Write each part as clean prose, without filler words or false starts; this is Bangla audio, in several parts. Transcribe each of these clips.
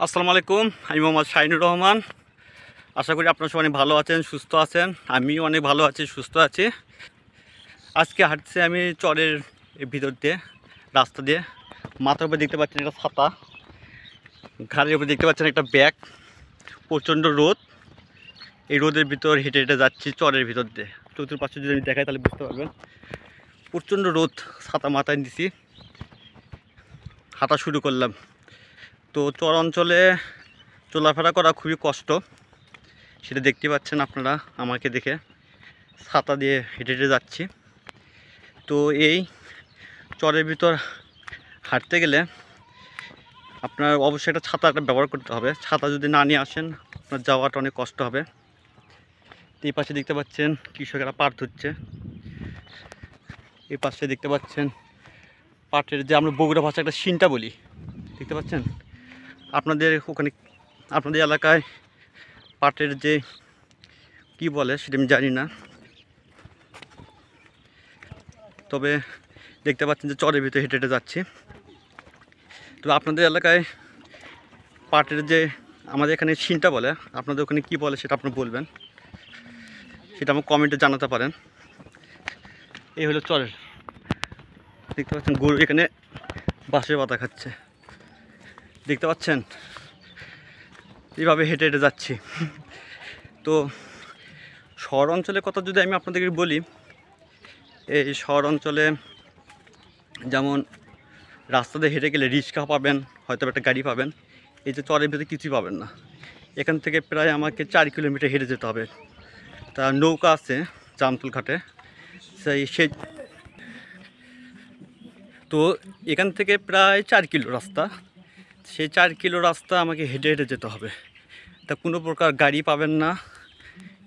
আসসালামু আলাইকুম। আমি মোহাম্মদ শাহিনুর রহমান। আশা করি আপনারা সবাই ভালো আছেন, সুস্থ আছেন। আমিও অনেক ভালো আছি, সুস্থ আছি। আজকে হাঁটছি আমি চরের ভিতর দিয়ে, রাস্তা দিয়ে। মাথার উপরে দেখতে পাচ্ছেন একটা ছাতা, ঘাড়ের উপরে দেখতে পাচ্ছেন একটা ব্যাগ। প্রচণ্ড রোদ, এই রোদের ভিতর হেঁটে হেঁটে যাচ্ছি চরের ভিতর দিয়ে। চতুর্পাশে যদি আমি দেখাই তাহলে বুঝতে পারবেন। প্রচণ্ড রোদ, ছাতা মাথায় নিছি, হাঁটা শুরু করলাম। তো চর অঞ্চলে চলাফেরা করা খুবই কষ্ট, সেটা দেখতে পাচ্ছেন আপনারা আমাকে দেখে। ছাতা দিয়ে হেঁটে হেঁটে যাচ্ছি। তো এই চরের ভিতর হাঁটতে গেলে আপনার অবশ্যই একটা ছাতা ব্যবহার করতে হবে। ছাতা যদি না নিয়ে আসেন আপনার যাওয়াটা অনেক কষ্ট হবে। এই পাশে দেখতে পাচ্ছেন কৃষকেরা পাট ধুচ্ছে। এই পাশে দেখতে পাচ্ছেন পাটের যে আমরা বগুড়া ভাষায় একটা শিনটা বলি, দেখতে পাচ্ছেন। আপনাদের ওখানে, আপনাদের এলাকায় পাটের যে কি বলে সেটা আমি জানি না, তবে দেখতে পাচ্ছেন যে চরের ভিতরে হেঁটে হেঁটে যাচ্ছি। তো আপনাদের এলাকায় পাটের যে আমাদের এখানে শিনটা বলে, আপনাদের ওখানে কী বলে সেটা আপনি বলবেন, সেটা আমার কমেন্টে জানাতে পারেন। এই হলো চরের, দেখতে পাচ্ছেন গরু এখানে বাঁশের পাতা খাচ্ছে, দেখতে পাচ্ছেন। এইভাবে হেঁটে হেঁটে যাচ্ছি। তো শহর অঞ্চলের কথা যদি আমি আপনাদেরকে বলি, এই শহর অঞ্চলে যেমন রাস্তাতে হেঁটে গেলে রিক্সা পাবেন, হয়তো একটা গাড়ি পাবেন। এই যে চরের ভিতরে কিছুই পাবেন না। এখান থেকে প্রায় আমাকে 4 কিলোমিটার হেঁটে যেতে হবে। তা নৌকা আছে জামতুল ঘাটে, সেই তো এখান থেকে প্রায় 4 কিলো রাস্তা। সেই 4 কিলো রাস্তা আমাকে হেঁটে হেঁটে যেতে হবে। তা কোনো প্রকার গাড়ি পাবেন না।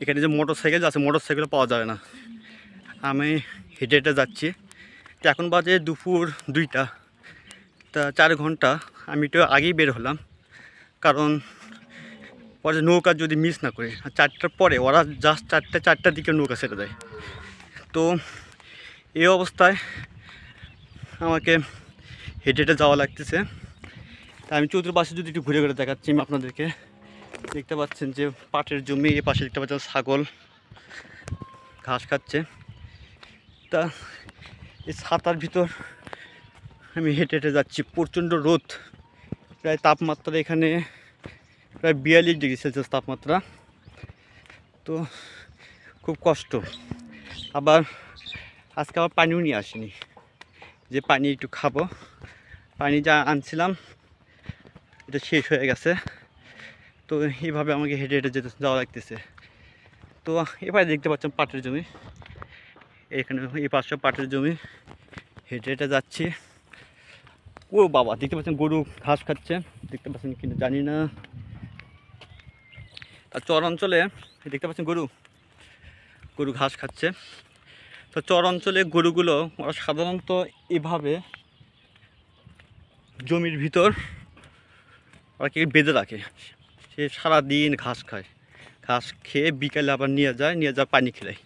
এখানে যে মোটর সাইকেল আছে, মোটর সাইকেলও পাওয়া যাবে না। আমি হেঁটে হেঁটে যাচ্ছি। তো এখন বাজে দুপুর 2টা। তা 4 ঘন্টা আমি একটু আগেই বের হলাম, কারণ পরে নৌকা যদি মিস না করি। আর 4টার পরে ওরা জাস্ট 4টার দিকে নৌকা ছেড়ে দেয়। তো এই অবস্থায় আমাকে হেঁটে হেঁটে যাওয়া লাগতেছে। তা আমি চতুর্পাশে যদি একটু ঘুরে ঘুরে দেখাচ্ছি আমি আপনাদেরকে। দেখতে পাচ্ছেন যে পাটের জমি, এ পাশে দেখতে পাচ্ছেন ছাগল ঘাস খাচ্ছে। তা এই ছাতার ভিতর আমি হেঁটে হেঁটে যাচ্ছি। প্রচণ্ড রোদ, প্রায় তাপমাত্রা এখানে প্রায় 42 ডিগ্রি সেলসিয়াস তাপমাত্রা। তো খুব কষ্ট। আবার আজকে আবার পানিও নিয়ে আসিনি, যে পানি একটু খাবো। পানি যা আনছিলাম এটা শেষ হয়ে গেছে। তো এইভাবে আমাকে হেঁটে হেঁটে যাওয়া লাগতেছে। তো এবারে দেখতে পাচ্ছেন পাটের জমি, এখানে এই পাশে পাটের জমি, হেঁটে হেঁটে যাচ্ছি। ও বাবা, দেখতে পাচ্ছেন গরু ঘাস খাচ্ছে, দেখতে পাচ্ছেন কিন্তু জানি না। আর চর অঞ্চলে দেখতে পাচ্ছেন গরু ঘাস খাচ্ছে। তো চর অঞ্চলে গরুগুলো ওরা সাধারণত এভাবে জমির ভিতর ওরা কি বেঁধে রাখে। সে সারাদিন ঘাস খায়, ঘাস খেয়ে বিকালে আবার নিয়ে যায় পানি খেলায়।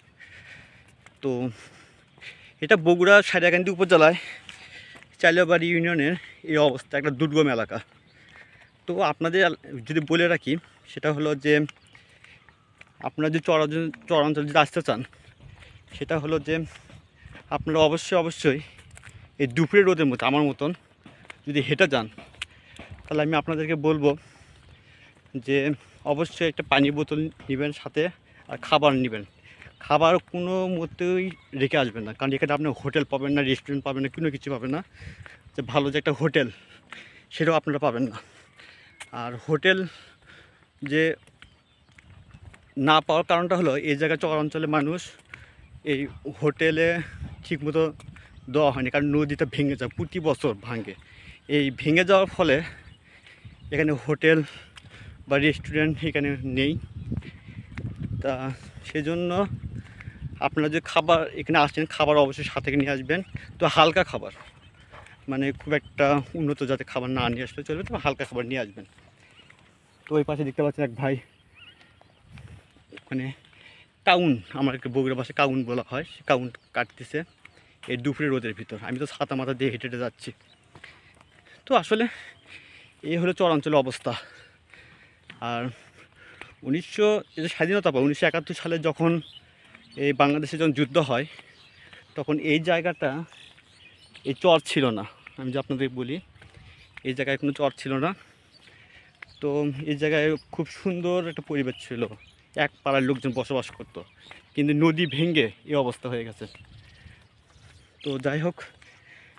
তো এটা বগুড়া সারিয়াকান্দি উপজেলায় চাইলাবাড়ি ইউনিয়নের এই অবস্থা, একটা দুর্গম এলাকা। তো আপনাদের যদি বলে রাখি, সেটা হলো যে আপনারা যদি চরাঞ্চল যদি আসতে চান, সেটা হলো যে আপনারা অবশ্যই এই দুপুরের রোদের মতো আমার মতন যদি হেঁটে যান, তাহলে আমি আপনাদেরকে বলবো যে অবশ্যই একটা পানির বোতল নেবেন সাথে, আর খাবার নেবেন। খাবার কোনো মতেই রেখে আসবেন না, কারণ এখানে আপনি হোটেল পাবেন না, রেস্টুরেন্ট পাবেন না, কোনো কিছু পাবেন না। যে ভালো যে একটা হোটেল, সেটাও আপনারা পাবেন না। আর হোটেল যে না পাওয়ার কারণটা হলো এই জায়গায় চর অঞ্চলের মানুষ এই হোটেলে ঠিকমতো দেওয়া হয়নি, কারণ নদীটা ভেঙে যায়, প্রতি বছর ভাঙে। এই ভেঙে যাওয়ার ফলে এখানে হোটেল বা রেস্টুরেন্ট এখানে নেই। তা সেজন্য আপনারা যে খাবার এখানে আসছেন, খাবার অবশ্যই সাথে নিয়ে আসবেন। তো হালকা খাবার, মানে খুব একটা উন্নত যাতে খাবার না নিয়ে আসলে চলবে, তো হালকা খাবার নিয়ে আসবেন। তো ওই পাশে দেখতে পাচ্ছেন এক ভাই, মানে কাউন, আমার একটু বগুড়া ভাষায় কাউন বলা হয়, সে কাউন কাটতেছে এই দুপুরে রোদের ভিতর। আমি তো ছাতা মাথা দিয়ে হেঁটে হেঁটে যাচ্ছি। তো আসলে এই হলো চরাঞ্চলের অবস্থা। আর এই যে স্বাধীনতা পায় 1971 সালে যখন এই বাংলাদেশে যখন যুদ্ধ হয়, তখন এই জায়গাটা এই চর ছিল না। আমি যে আপনাদের বলি, এই জায়গায় কোনো চর ছিল না। তো এই জায়গায় খুব সুন্দর একটা পরিবেশ ছিল, এক পাড়ার লোকজন বসবাস করতো। কিন্তু নদী ভেঙে এই অবস্থা হয়ে গেছে। তো যাই হোক,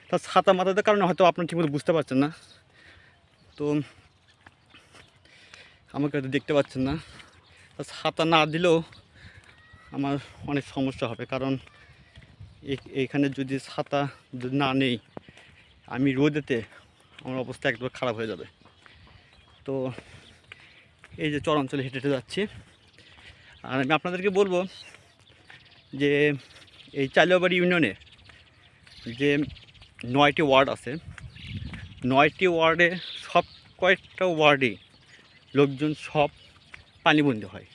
তার ছাতা মাথাদের কারণে হয়তো আপনার ঠিকমতো বুঝতে পারছেন না, তো আমাকে হয়তো দেখতে পাচ্ছেন না। তার ছাতা না দিলেও আমার অনেক সমস্যা হবে, কারণ এইখানে যদি ছাতা যদি না নেই, আমি রোদেতে আমার অবস্থা একদম খারাপ হয়ে যাবে। তো এই যে চরাঞ্চলে হেঁটে হেঁটে যাচ্ছি। আর আমি আপনাদেরকে বলবো যে এই চালিয়াবাড়ি ইউনিয়নে যে 9টি ওয়ার্ড আছে, 9টি ওয়ার্ডে সব কয়েকটা ওয়ার্ডেই লোকজন সব পানিবন্দী হয়।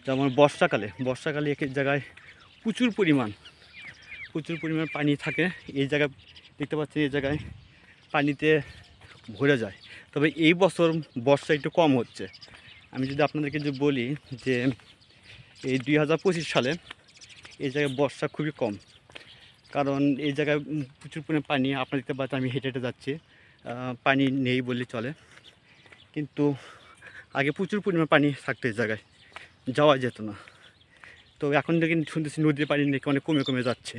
যেমন বর্ষাকালে এক জায়গায় প্রচুর পরিমাণ পানি থাকে। এই জায়গায় দেখতে পাচ্ছেন, এই জায়গায় পানিতে ভরে যায়। তবে এই বছর বর্ষা একটু কম হচ্ছে। আমি যদি আপনাদেরকে যে বলি যে এই 2025 সালে এই জায়গায় বর্ষা খুবই কম, কারণ এই জায়গায় প্রচুর পরিমাণে পানি। আপনারা দেখতে পাচ্ছেন আমি হেঁটে হেঁটে যাচ্ছি, পানি নেই বললে চলে, কিন্তু আগে প্রচুর পরিমাণ পানি থাকতো, এই জায়গায় যাওয়া যেত না। তো এখন দেখি শুনতেছি নদীর পানি নাকি অনেক কমে যাচ্ছে।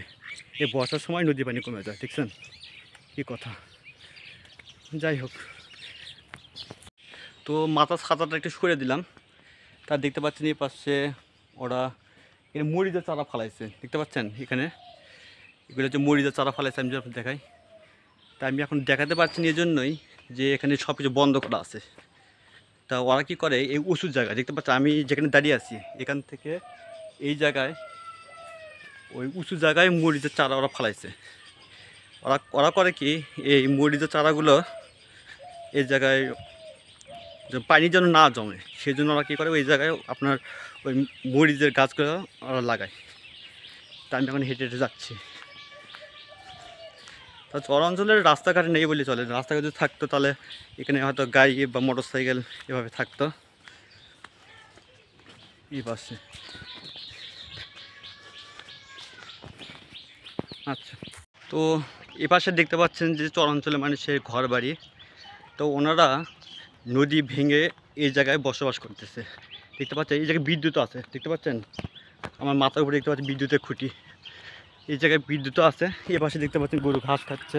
এই বর্ষার সময় নদীর পানি কমে যায়, দেখছেন কী কথা। যাই হোক, তো মাথার ছাতাটা একটু সরে দিলাম। তার দেখতে পাচ্ছেন এই পাশে ওরা এখানে মরিচের চারা ফালাইছে, দেখতে পাচ্ছেন এখানে এগুলো হচ্ছে মরিচের চারা ফালাইছে। আমি যখন দেখাই, তা আমি এখন দেখাতে পারছি না এই জন্যই যে এখানে সব কিছু বন্ধ করা আছে। তা ওরা কী করে, এই উঁচু জায়গায় দেখতে পাচ্ছেন আমি যেখানে দাঁড়িয়ে আছি, এখান থেকে এই জায়গায় ওই উঁচু জায়গায় মরিচের চারা ওরা ফালাইছে। ওরা করে কি, এই মরিচের চারাগুলো এই জায়গায় পানি যেন না জমে, সেই জন্য ওরা কী করে, ওই জায়গায় আপনার ওই মরিচের গাছগুলো ওরা লাগায়। তা আমি এখন হেঁটে হেঁটে যাচ্ছি। তা চরাঞ্চলের রাস্তাঘাট নেই বলে চলে, রাস্তাঘাট যদি থাকতো তাহলে এখানে হয়তো গাড়ি বা মোটর সাইকেল এভাবে থাকতো। এই পাশে আচ্ছা, তো এ পাশে দেখতে পাচ্ছেন যে চরাঞ্চলে মানুষের ঘর বাড়ি। তো ওনারা নদী ভেঙে এই জায়গায় বসবাস করতেছে। দেখতে পাচ্ছেন এই জায়গায় বিদ্যুৎ আছে, দেখতে পাচ্ছেন আমার মাথার উপরে দেখতে পাচ্ছেন বিদ্যুতের খুঁটি, এই জায়গায় বিদ্যুৎ আছে। এ পাশে দেখতে পাচ্ছেন গরু ঘাস খাচ্ছে।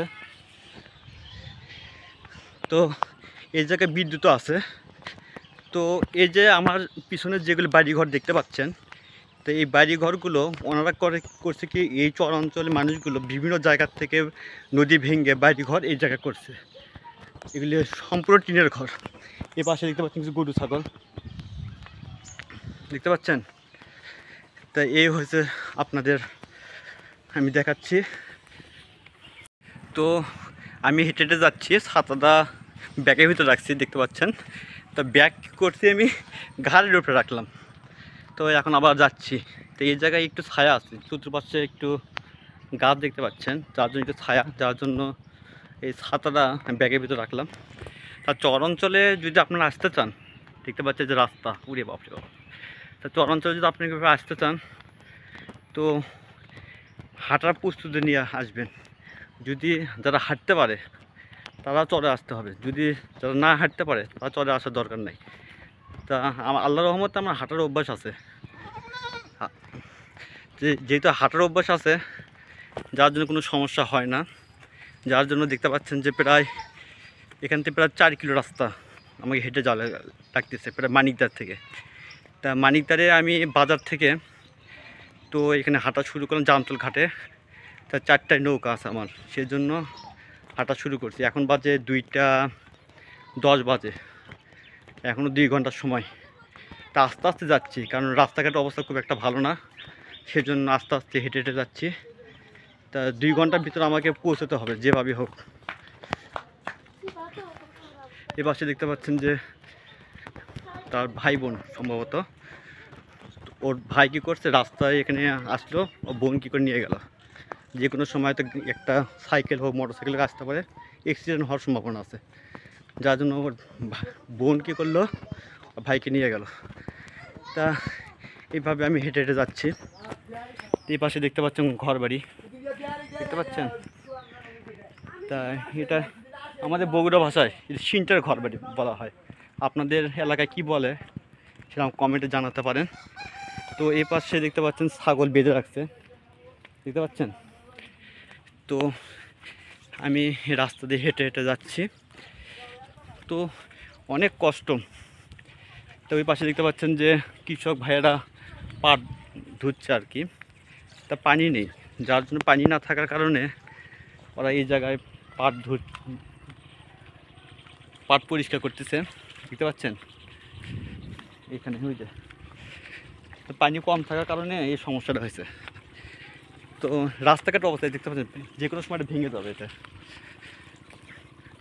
তো এই জায়গায় বিদ্যুৎ আছে। তো এই যে আমার পিছনে যেগুলো বাড়িঘর দেখতে পাচ্ছেন, তো এই বাড়িঘরগুলো ওনারা করছে কি, এই চরাঞ্চলের মানুষগুলো বিভিন্ন জায়গার থেকে নদী ভেঙে বাড়িঘর এই জায়গায় করছে। এগুলি সম্পূর্ণ টিনের ঘর। এ পাশে দেখতে পাচ্ছেন কিছু গরু ছাগল, দেখতে পাচ্ছেন। তা এই হয়েছে আপনাদের আমি দেখাচ্ছি। তো আমি হেঁটে হেঁটে যাচ্ছি, ছাতাটা ব্যাগের ভিতরে রাখছি, দেখতে পাচ্ছেন। তো ব্যাগ করছি আমি ঘাড়ের উপরে রাখলাম। তো এখন আবার যাচ্ছি। তো এই জায়গায় একটু ছায়া আছে, চতুর্পাশে একটু গাছ দেখতে পাচ্ছেন, যার জন্য একটু ছায়া, যার জন্য এই ছাতাটা ব্যাগের ভিতরে রাখলাম। তার চরাঞ্চলে যদি আপনারা আসতে চান, দেখতে পাচ্ছেন যে রাস্তা, উড়ে বাপরে বাপ। তা চরাঞ্চলে যদি আপনি আসতে চান, তো হাঁটার প্রস্তুতি নিয়ে আসবেন। যদি যারা হাঁটতে পারে তারা চরে আসতে হবে, যদি যারা না হাঁটতে পারে তারা চরে আসার দরকার নেই। তা আল্লাহর রহমতে আমার হাঁটার অভ্যাস আছে, যেহেতু হাঁটার অভ্যাস আছে যার জন্য কোনো সমস্যা হয় না। যার জন্য দেখতে পাচ্ছেন যে প্রায় এখান থেকে প্রায় 4 কিলো রাস্তা আমাকে হেঁটে যাওয়া লাগতেছে, প্রায় মানিকদার থেকে। তা মানিকদারে আমি বাজার থেকে তো এখানে হাঁটা শুরু করলাম জামতল ঘাটে। তা 4টায় নৌকা আছে আমার, সেই জন্য হাঁটা শুরু করছি। এখন বাজে 2টা 10 বাজে, এখনও 2 ঘন্টার সময়। তা আস্তে আস্তে যাচ্ছি, কারণ রাস্তাঘাটের অবস্থা খুব একটা ভালো না, সেজন্য আস্তে আস্তে হেঁটে হেঁটে যাচ্ছি। তা 2 ঘন্টার ভিতরে আমাকে পৌঁছতে হবে যেভাবে হোক। এ পাশে দেখতে পাচ্ছেন যে তার ভাই বোন, সম্ভবত ওর ভাই কী করছে, রাস্তায় এখানে আসলো, ও বোন কী করে নিয়ে গেল। যে কোনো সময় তো একটা সাইকেল হোক মোটর সাইকেল আসতে পারে, অ্যাক্সিডেন্ট হওয়ার সম্ভাবনা আছে। যার জন্য ওর বোন কী করলো, ভাইকে নিয়ে গেল। তা এইভাবে আমি হেঁটে হেঁটে যাচ্ছি। এই পাশে দেখতে পাচ্ছেন ঘর বাড়ি, দেখতে পাচ্ছেন। তা এটা আমাদের বগুড়া ভাষায় সিন্টার ঘর বাড়ি বলা হয়। আপনাদের এলাকায় কি বলে সেরকম কমেন্টে জানাতে পারেন। তো এই পাশে দেখতে পাচ্ছেন ছাগল বেঁধে রাখছে, দেখতে পাচ্ছেন। তো আমি রাস্তা দিয়ে হেঁটে হেঁটে যাচ্ছি, তো অনেক কষ্ট। তো ওই পাশে দেখতে পাচ্ছেন যে কৃষক ভাইয়েরা পাট ধুচ্ছে আর কি। তা পানি নেই, যার জন্য পানি না থাকার কারণে ওরা এই জায়গায় পাট পরিষ্কার করতেছে, দেখতে পাচ্ছেন। এখানে হয়ে যায়, তো পানি কম থাকার কারণে এই সমস্যাটা হয়েছে। তো রাস্তাঘাট অবস্থায় দেখতে পাচ্ছেন যে কোনো সময় ভেঙে যাবে এটা।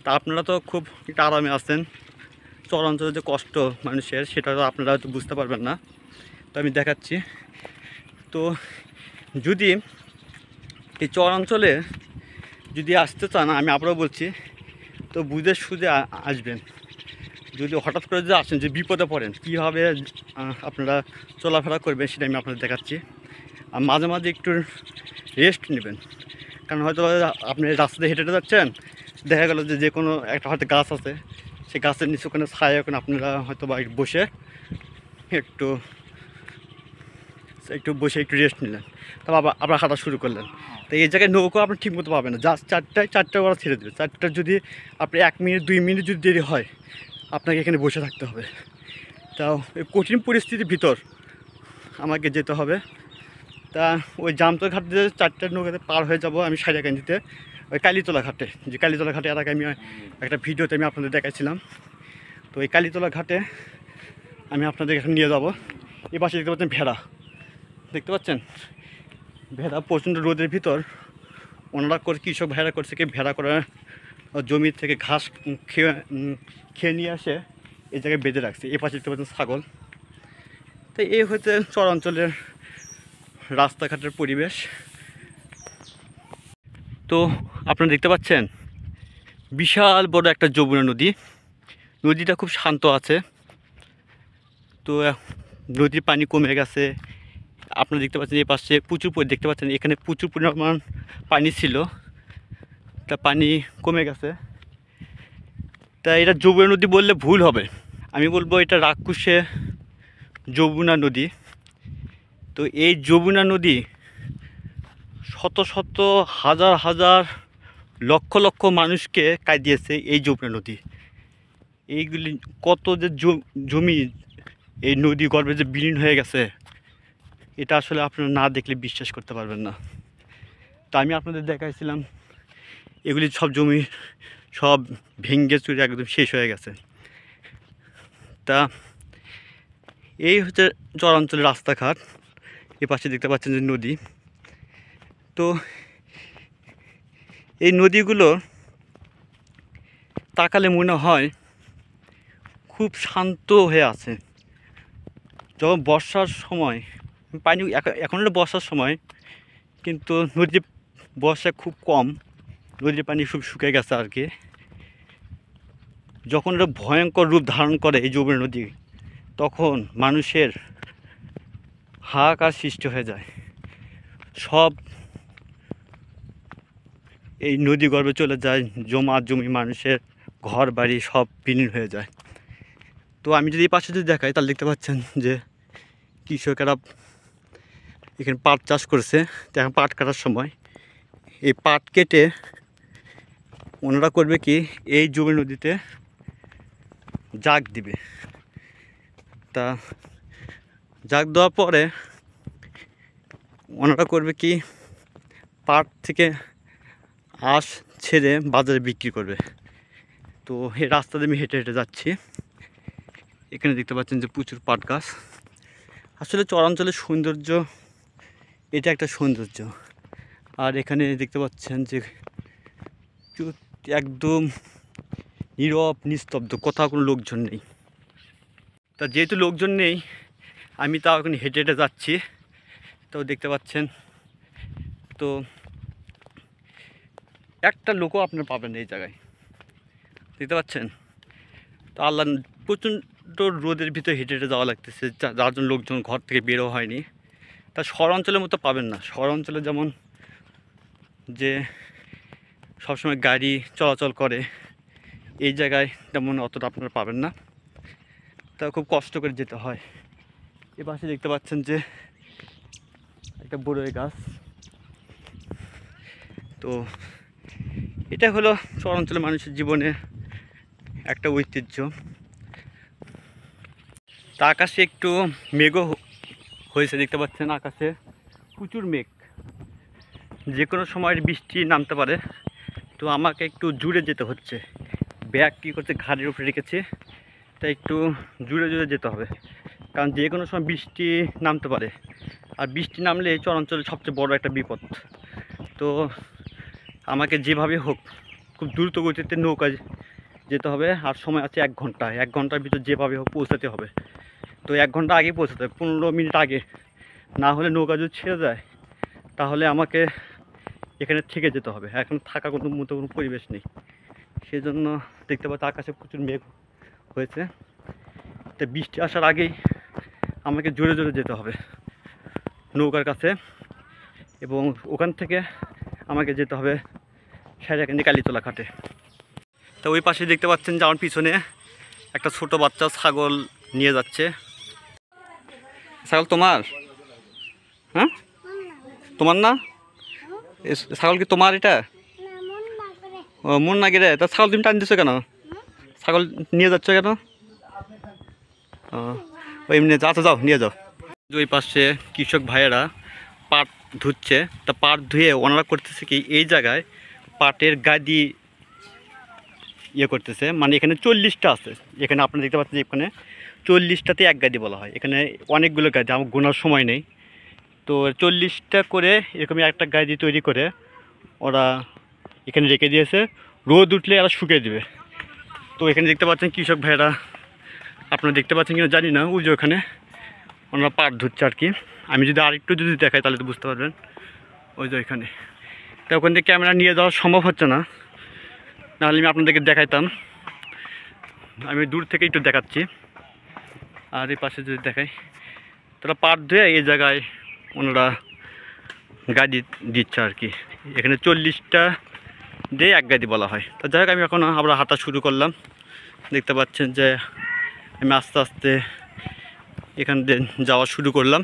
তা আপনারা তো খুব একটু আরামে আছেন, চরাঞ্চলে যে কষ্ট মানুষের সেটা তো আপনারা হয়তো বুঝতে পারবেন না। তো আমি দেখাচ্ছি। তো যদি এই চরাঞ্চলে যদি আসতে চান, আমি আবারও বলছি, তো বুঝে সুঝে আসবেন। যদি হঠাৎ করে যদি আসেন, যে বিপদে পড়েন, কীভাবে আপনারা চলাফেরা করবেন সেটা আমি আপনাদের দেখাচ্ছি। আর মাঝে মাঝে একটু রেস্ট নেবেন, কারণ হয়তো আপনি রাস্তাতে হেঁটে হেঁটে যাচ্ছেন, দেখা গেল যে কোনো একটা হয়তো গাছ আছে, সেই গাছের নিচে ওখানে ছায়া, ওখানে আপনারা হয়তো বা বসে একটু বসে একটু রেস্ট নিলেন, তারপর আবার হাঁটা শুরু করলেন। তো এই জায়গায় নৌকো আপনি ঠিক মতো পাবেন না, জাস্ট চারটায় ওরা ছেড়ে দেবে। চারটার যদি আপনি 1 মিনিট 2 মিনিট যদি দেরি হয়, আপনাকে এখানে বসে থাকতে হবে। তাও এই কঠিন পরিস্থিতির ভিতর আমাকে যেতে হবে। তা ওই জামতলা ঘাট দিয়ে 4টার নৌকাতে পার হয়ে যাব আমি সাইরাকান্দিতে, ওই কালীতলা ঘাটে। যে কালীতলা ঘাটে এর আগে আমি একটা ভিডিওতে আমি আপনাদের দেখাইছিলাম। তো এই কালীতলা ঘাটে আমি আপনাদের এখানে নিয়ে যাব। এই পাশে দেখতে পাচ্ছেন ভেড়া, দেখতে পাচ্ছেন ভেড়া। প্রচণ্ড রোদের ভিতর ওনারা করে, কৃষক ভাইরা করছে কি, ভেড়া করার জমি থেকে ঘাস খেয়ে নিয়ে আসে এই জায়গায় বেঁধে রাখছে। এই পাশে দেখতে পাচ্ছেন ছাগল। তো এই হচ্ছে চরাঞ্চলের রাস্তাঘাটের পরিবেশ। তো আপনারা দেখতে পাচ্ছেন বিশাল বড় একটা যমুনা নদী। নদীটা খুব শান্ত আছে। তো নদীর পানি কমে গেছে। আপনারা দেখতে পাচ্ছেন এই পাশে প্রচুর দেখতে পাচ্ছেন এখানে প্রচুর পরিমাণ পানি ছিল, তা পানি কমে গেছে। তা এটা যমুনা নদী বললে ভুল হবে, আমি বলবো এটা রাক্ষসে যমুনা নদী। তো এই যমুনা নদী শত শত হাজার হাজার লক্ষ লক্ষ মানুষকে কাঁদিয়েছে এই যমুনা নদী। এইগুলি কত যে জমি এই নদী গর্ভে যে বিলীন হয়ে গেছে, এটা আসলে আপনারা না দেখলে বিশ্বাস করতে পারবেন না। তা আমি আপনাদের দেখাইছিলাম এগুলি সব জমি সব ভেঙে চুরে একদম শেষ হয়ে গেছে। তা এই হচ্ছে চরাঞ্চলের রাস্তাঘাট। এ পাশে দেখতে পাচ্ছেন যে নদী। তো এই নদীগুলো তাকালে মনে হয় খুব শান্ত হয়ে আছে। যখন বর্ষার সময় পানি, এখন হলো বর্ষার সময়, কিন্তু নদীর বর্ষা খুব কম, নদীর পানি খুব শুকিয়ে গেছে আর কি। যখন এটা ভয়ঙ্কর রূপ ধারণ করে এই যমুনা নদী, তখন মানুষের হাহাকার সৃষ্টি হয়ে যায়। সব এই নদী গর্ভে চলে যায়, জমি মানুষের ঘর বাড়ি সব বিলীন হয়ে যায়। তো আমি যদি এই পাশে যদি দেখাই, তাহলে দেখতে পাচ্ছেন যে কৃষকেরা এখানে পাট চাষ করেছে। তো এখন পাট কাটার সময় এই পাট কেটে ওনারা করবে কি, এই যমুনা নদীতে জাগ দিবে। তা জাগ দেওয়ার পরে ওনারা করবে কি, পাট থেকে আঁশ ছেড়ে বাজারে বিক্রি করবে। তো এই রাস্তা দিয়ে আমি হেঁটে হেঁটে যাচ্ছি। এখানে দেখতে পাচ্ছেন যে প্রচুর পাট গাছ। আসলে চরাঞ্চলের সৌন্দর্য এটা একটা সৌন্দর্য। আর এখানে দেখতে পাচ্ছেন যে একদম নীরব নিস্তব্ধ, কোথাও কোনো লোকজন নেই। তা যেহেতু লোকজন নেই, আমি তাও এখন হেঁটে হেঁটে যাচ্ছি। তো দেখতে পাচ্ছেন, তো একটা লোকও আপনারা পাবেন এই জায়গায়, দেখতে পাচ্ছেন। তো আল্লাহ প্রচণ্ড রোদের ভিতরে হেঁটে হেঁটে যাওয়া লাগতেছে, যার জন্য লোকজন ঘর থেকে বেরো হয়নি। তা শহর অঞ্চলের মতো পাবেন না। শহর অঞ্চলে যেমন যে সবসময় গাড়ি চলাচল করে, এই জায়গায় তেমন অতটা আপনারা পাবেন না। তা খুব কষ্ট করে যেতে হয়। এ পাশে দেখতে পাচ্ছেন যে একটা বড়ই গাছ। তো এটা হলো শহর অঞ্চলের মানুষের জীবনে একটা ঐতিহ্য। তা আকাশে একটু মেঘও হয়েছে, দেখতে পাচ্ছেন আকাশে প্রচুর মেঘ, যে কোনো সময় বৃষ্টি নামতে পারে। তো আমাকে একটু জুড়ে যেতে হচ্ছে, ব্যাগ কী করছে ঘাড়ের উপরে রেখেছে, তাই একটু জুড়ে জুড়ে যেতে হবে, কারণ যে কোনো সময় বৃষ্টি নামতে পারে। আর বৃষ্টি নামলে এই চরাঞ্চলের সবচেয়ে বড় একটা বিপদ। তো আমাকে যেভাবে হোক খুব দ্রুত গতিতে নৌকা যেতে হবে। আর সময় আছে 1 ঘন্টা, 1 ঘন্টার ভিতর যেভাবে হোক পৌঁছাতে হবে। তো 1 ঘন্টা আগে পৌঁছাতে হবে, 15 মিনিট আগে, না হলে নৌকা যদি ছেড়ে যায় তাহলে আমাকে এখানে থেকে যেতে হবে। এখন থাকার মতো কোনো পরিবেশ নেই, সেজন্য দেখতে পাচ্ছি আকাশে প্রচুর মেঘ হয়েছে। তো বৃষ্টি আসার আগেই আমাকে জোরে জোরে যেতে হবে নৌকার কাছে, এবং ওখান থেকে আমাকে যেতে হবে সাইরাকান্দি কালীতলা ঘাটে। তো ওই পাশে দেখতে পাচ্ছেন যে আমার পিছনে একটা ছোট বাচ্চা ছাগল নিয়ে যাচ্ছে। ছাগল তোমার? হ্যাঁ, তোমার না? ছাগল কি তোমার? এটা ও মন না গেলে তা ছাগল তুমি টান দিচ্ছ কেন? ছাগল নিয়ে যাচ্ছ কেন? ও এমনি আচ্ছা যাও, নিয়ে যাও। ওই পাশে কৃষক ভাইয়েরা পাট ধুচ্ছে। তা পাট ধুয়ে ওনারা করতেছে কি, এই জায়গায় পাটের গাদি ইয়ে করতেছে, মানে এখানে 40টা আছে। এখানে আপনারা দেখতে পাচ্ছেন এখানে 40টাতে 1 গাদি বলা হয়। এখানে অনেকগুলো গাদি, আমার গোনার সময় নেই। তো 40টা করে এরকমই একটা গাদি তৈরি করে ওরা এখানে রেখে দিয়েছে, রোদ উঠলে এরা শুকিয়ে দেবে। তো এখানে দেখতে পাচ্ছেন কৃষক ভাইয়েরা, আপনারা দেখতে পাচ্ছেন কিনা জানি না, ওই যে ওখানে ওনারা পাট ধুচ্ছে আর কি। আমি যদি আরেকটু যদি দেখাই তাহলে তো বুঝতে পারবেন। ওই যে ওইখানে, তা ওখান থেকে ক্যামেরা নিয়ে যাওয়া সম্ভব হচ্ছে না, নাহলে আমি আপনাদেরকে দেখাইতাম। আমি দূর থেকে একটু দেখাচ্ছি। আর এই পাশে যদি দেখাই, তারা পাট ধুয়ে এই জায়গায় ওনারা গাদি দিচ্ছে আর কি। এখানে 40টা দিয়ে 1 গাদি বলা হয়। তো যাই হোক, আমি এখন আবার হাঁটা শুরু করলাম। দেখতে পাচ্ছেন যে আমি আস্তে আস্তে এখান দিয়ে যাওয়া শুরু করলাম।